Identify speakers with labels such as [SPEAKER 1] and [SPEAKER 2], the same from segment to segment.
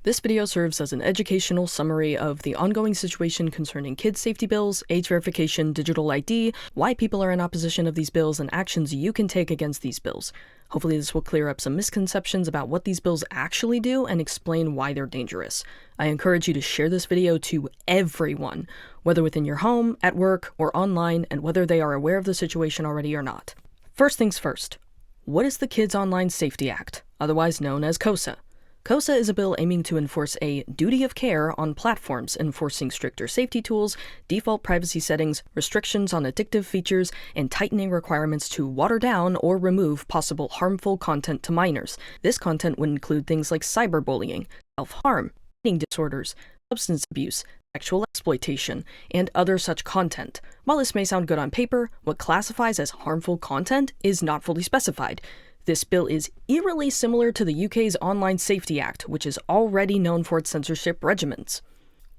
[SPEAKER 1] This video serves as an educational summary of the ongoing situation concerning kids' safety bills, age verification, digital ID, why people are in opposition of these bills, and actions you can take against these bills. Hopefully this will clear up some misconceptions about what these bills actually do and explain why they're dangerous. I encourage you to share this video to everyone, whether within your home, at work, or online, and whether they are aware of the situation already or not. First things first, what is the Kids Online Safety Act, otherwise known as KOSA? KOSA is a bill aiming to enforce a duty of care on platforms, enforcing stricter safety tools, default privacy settings, restrictions on addictive features, and tightening requirements to water down or remove possible harmful content to minors. This content would include things like cyberbullying, self-harm, eating disorders, substance abuse, sexual exploitation, and other such content. While this may sound good on paper, what classifies as harmful content is not fully specified. This bill is eerily similar to the UK's Online Safety Act, which is already known for its censorship regimens.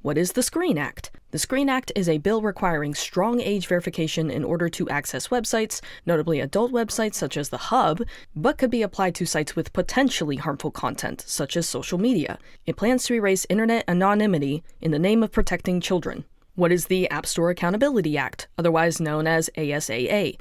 [SPEAKER 1] What is the Screen Act? The Screen Act is a bill requiring strong age verification in order to access websites, notably adult websites such as The Hub, but could be applied to sites with potentially harmful content, such as social media. It plans to erase internet anonymity in the name of protecting children. What is the App Store Accountability Act, otherwise known as ASAA?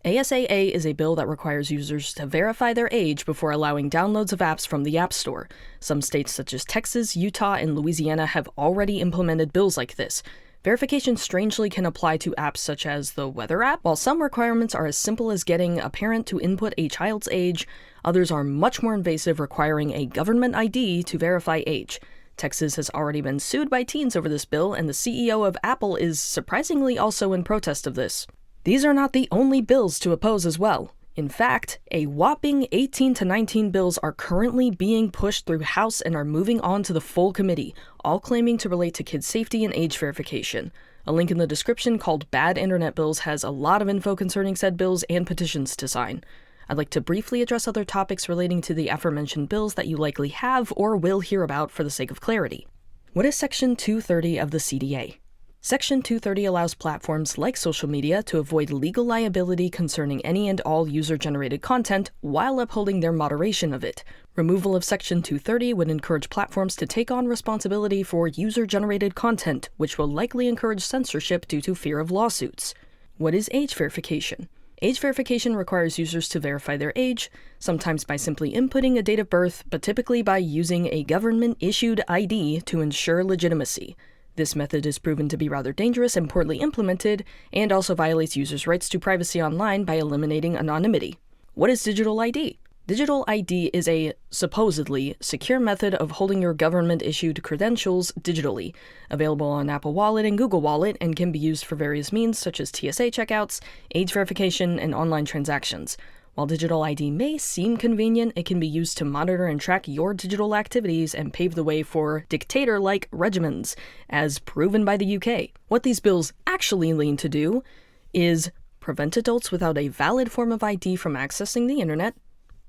[SPEAKER 1] ASAA is a bill that requires users to verify their age before allowing downloads of apps from the App Store. Some states such as Texas, Utah, and Louisiana have already implemented bills like this. Verification strangely can apply to apps such as the Weather app. While some requirements are as simple as getting a parent to input a child's age, others are much more invasive, requiring a government ID to verify age. Texas has already been sued by teens over this bill, and the CEO of Apple is surprisingly also in protest of this. These are not the only bills to oppose as well. In fact, a whopping 18 to 19 bills are currently being pushed through House and are moving on to the full committee, all claiming to relate to kids' safety and age verification. A link in the description called Bad Internet Bills has a lot of info concerning said bills and petitions to sign. I'd like to briefly address other topics relating to the aforementioned bills that you likely have or will hear about for the sake of clarity. What is Section 230 of the CDA? Section 230 allows platforms like social media to avoid legal liability concerning any and all user-generated content while upholding their moderation of it. Removal of Section 230 would encourage platforms to take on responsibility for user-generated content, which will likely encourage censorship due to fear of lawsuits. What is age verification? Age verification requires users to verify their age, sometimes by simply inputting a date of birth, but typically by using a government-issued ID to ensure legitimacy. This method is proven to be rather dangerous and poorly implemented, and also violates users' rights to privacy online by eliminating anonymity. What is digital ID? Digital ID is a supposedly secure method of holding your government-issued credentials digitally, available on Apple Wallet and Google Wallet, and can be used for various means such as TSA checkouts, age verification, and online transactions. While digital ID may seem convenient, it can be used to monitor and track your digital activities and pave the way for dictator-like regimens, as proven by the UK. What these bills actually lean to do is prevent adults without a valid form of ID from accessing the internet,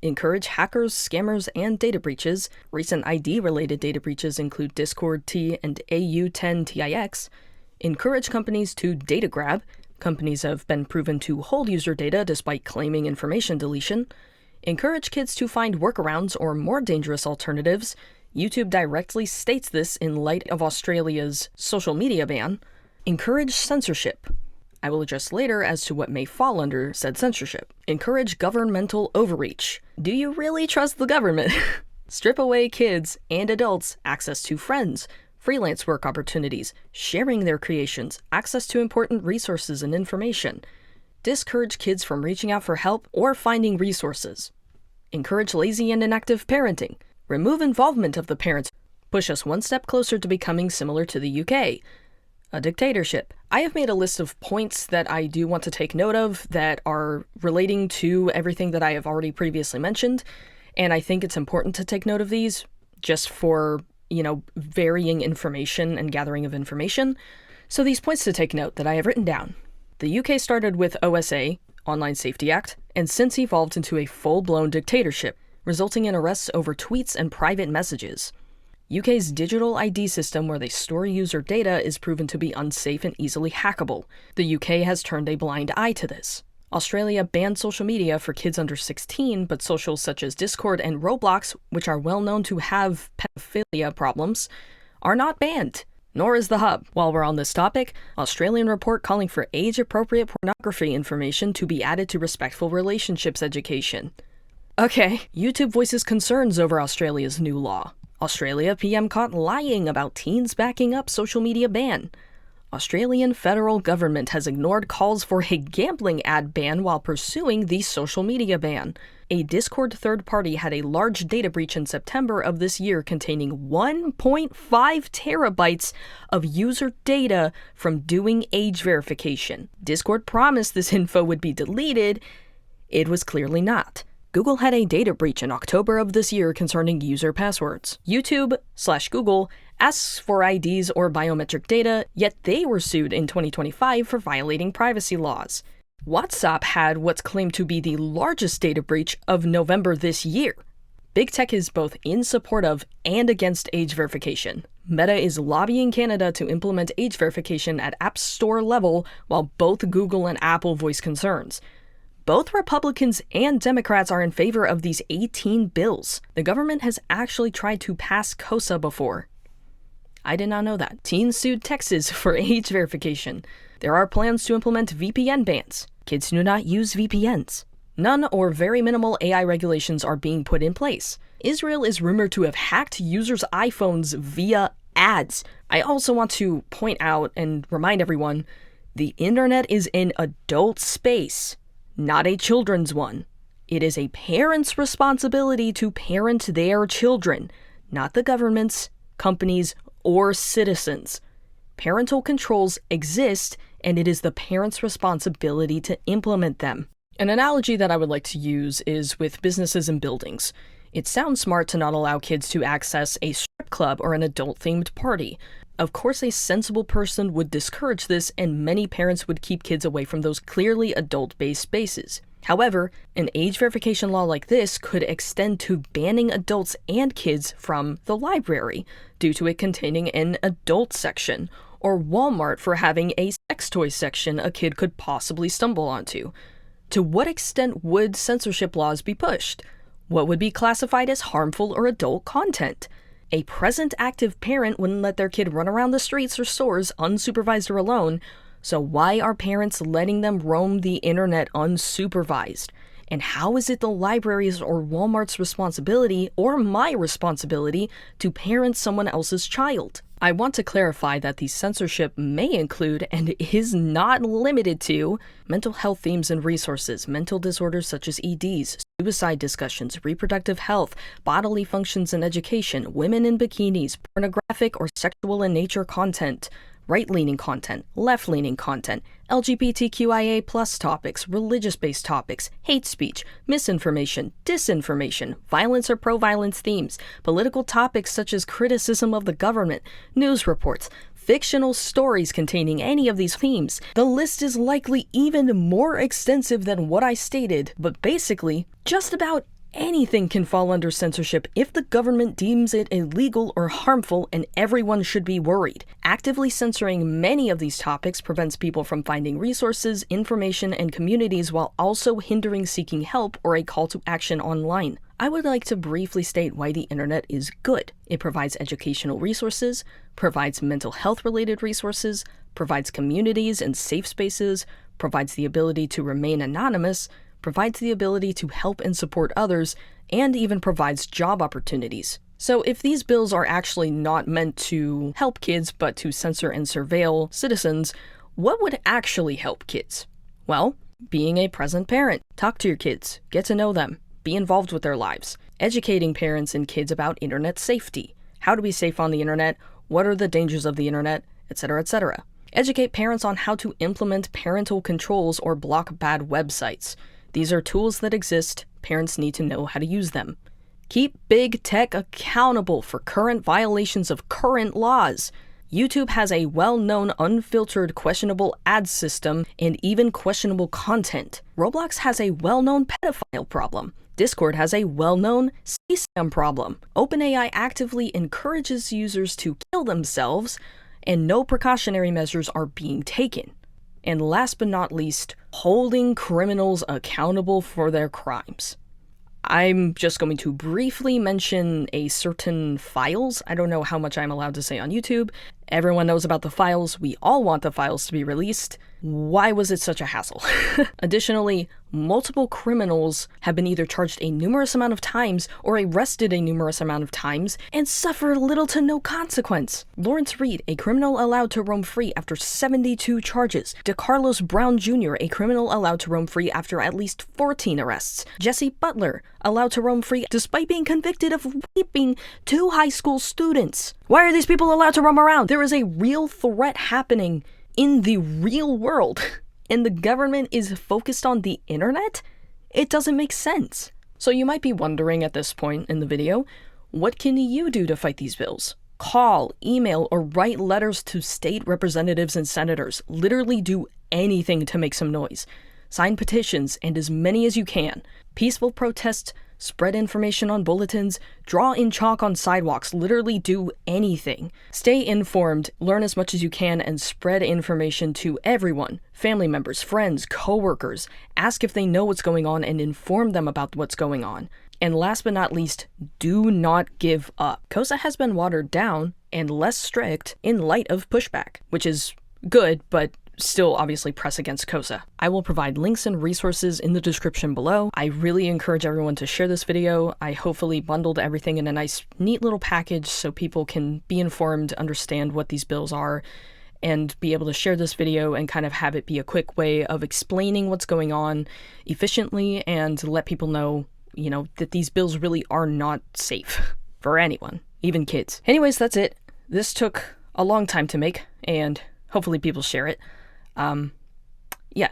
[SPEAKER 1] encourage hackers, scammers, and data breaches. Recent ID-related data breaches include Discord T and AU10TIX, encourage companies to data grab. Companies have been proven to hold user data despite claiming information deletion. Encourage kids to find workarounds or more dangerous alternatives. YouTube directly states this in light of Australia's social media ban. Encourage censorship. I will address later as to what may fall under said censorship. Encourage governmental overreach. Do you really trust the government? Strip away kids and adults access to friends, freelance work opportunities, sharing their creations, access to important resources and information. Discourage kids from reaching out for help or finding resources. Encourage lazy and inactive parenting. Remove involvement of the parents. Push us one step closer to becoming similar to the UK. A dictatorship. I have made a list of points that I do want to take note of that are relating to everything that I have already previously mentioned, and I think it's important to take note of these just for varying information and gathering of information. So these points to take note that I have written down. The UK started with OSA, Online Safety Act, and since evolved into a full-blown dictatorship, resulting in arrests over tweets and private messages. UK's digital ID system, where they store user data, is proven to be unsafe and easily hackable. The UK has turned a blind eye to this. Australia banned social media for kids under 16, but socials such as Discord and Roblox, which are well known to have pedophilia problems, are not banned. Nor is the Hub. While we're on this topic, Australian report calling for age-appropriate pornography information to be added to respectful relationships education. Okay, YouTube voices concerns over Australia's new law. Australia PM caught lying about teens backing up social media ban. Australian federal government has ignored calls for a gambling ad ban while pursuing the social media ban. A Discord third party had a large data breach in September of this year containing 1.5 terabytes of user data from doing age verification. Discord promised this info would be deleted. It was clearly not. Google had a data breach in October of this year concerning user passwords. YouTube/Google asks for IDs or biometric data, yet they were sued in 2025 for violating privacy laws. WhatsApp had what's claimed to be the largest data breach of November this year. Big Tech is both in support of and against age verification. Meta is lobbying Canada to implement age verification at App Store level, while both Google and Apple voice concerns. Both Republicans and Democrats are in favor of these 18 bills. The government has actually tried to pass KOSA before. I did not know that. Teens sued Texas for age verification. There are plans to implement VPN bans. Kids do not use VPNs. None or very minimal AI regulations are being put in place. Israel is rumored to have hacked users' iPhones via ads. I also want to point out and remind everyone, the internet is an adult space, not a children's one. It is a parent's responsibility to parent their children, not the government's, companies, or citizens. Parental controls exist, and it is the parent's responsibility to implement them. An analogy that I would like to use is with businesses and buildings. It sounds smart to not allow kids to access a strip club or an adult-themed party. Of course, a sensible person would discourage this, and many parents would keep kids away from those clearly adult-based spaces. However, an age verification law like this could extend to banning adults and kids from the library due to it containing an adult section, or Walmart for having a sex toy section a kid could possibly stumble onto. To what extent would censorship laws be pushed? What would be classified as harmful or adult content? A present active parent wouldn't let their kid run around the streets or stores unsupervised or alone, so why are parents letting them roam the internet unsupervised? And how is it the library's or Walmart's responsibility, or my responsibility, to parent someone else's child? I want to clarify that the censorship may include, and is not limited to, mental health themes and resources, mental disorders such as EDs, suicide discussions, reproductive health, bodily functions and education, women in bikinis, pornographic or sexual in nature content, right-leaning content, left-leaning content, LGBTQIA+ topics, religious-based topics, hate speech, misinformation, disinformation, violence or pro-violence themes, political topics such as criticism of the government, news reports, fictional stories containing any of these themes. The list is likely even more extensive than what I stated, but basically, just about anything can fall under censorship if the government deems it illegal or harmful, and everyone should be worried. Actively censoring many of these topics prevents people from finding resources, information, and communities while also hindering seeking help or a call to action online. I would like to briefly state why the internet is good. It provides educational resources, provides mental health related resources, provides communities and safe spaces, provides the ability to remain anonymous, provides the ability to help and support others, and even provides job opportunities. So if these bills are actually not meant to help kids but to censor and surveil citizens, what would actually help kids? Well, being a present parent. Talk to your kids, get to know them, be involved with their lives. Educating parents and kids about internet safety. How to be safe on the internet, what are the dangers of the internet, etc., etc. Educate parents on how to implement parental controls or block bad websites. These are tools that exist, parents need to know how to use them. Keep big tech accountable for current violations of current laws. YouTube has a well-known unfiltered questionable ad system and even questionable content. Roblox has a well-known pedophile problem. Discord has a well-known scam problem. OpenAI actively encourages users to kill themselves, and no precautionary measures are being taken. And last but not least, holding criminals accountable for their crimes. I'm just going to briefly mention a certain files. I don't know how much I'm allowed to say on YouTube. Everyone knows about the files. We all want the files to be released. Why was it such a hassle? Additionally, multiple criminals have been either charged a numerous amount of times or arrested a numerous amount of times and suffer little to no consequence. Lawrence Reed, a criminal allowed to roam free after 72 charges. DeCarlos Brown Jr., a criminal allowed to roam free after at least 14 arrests. Jesse Butler, allowed to roam free despite being convicted of raping 2 high school students. Why are these people allowed to roam around? There is a real threat happening in the real world, and the government is focused on the internet? It doesn't make sense. So you might be wondering at this point in the video, what can you do to fight these bills? Call, email, or write letters to state representatives and senators. Literally do anything to make some noise. Sign petitions, and as many as you can. Peaceful protests, spread information on bulletins, draw in chalk on sidewalks, literally do anything. Stay informed, learn as much as you can, and spread information to everyone. Family members, friends, coworkers. Ask if they know what's going on and inform them about what's going on. And last but not least, do not give up. KOSA has been watered down and less strict in light of pushback, which is good, but still obviously press against KOSA. I will provide links and resources in the description below. I really encourage everyone to share this video. I hopefully bundled everything in a nice, neat little package so people can be informed, understand what these bills are, and be able to share this video and kind of have it be a quick way of explaining what's going on efficiently and let people know, you know, that these bills really are not safe for anyone, even kids. Anyways, that's it. This took a long time to make, and hopefully people share it. Yeah,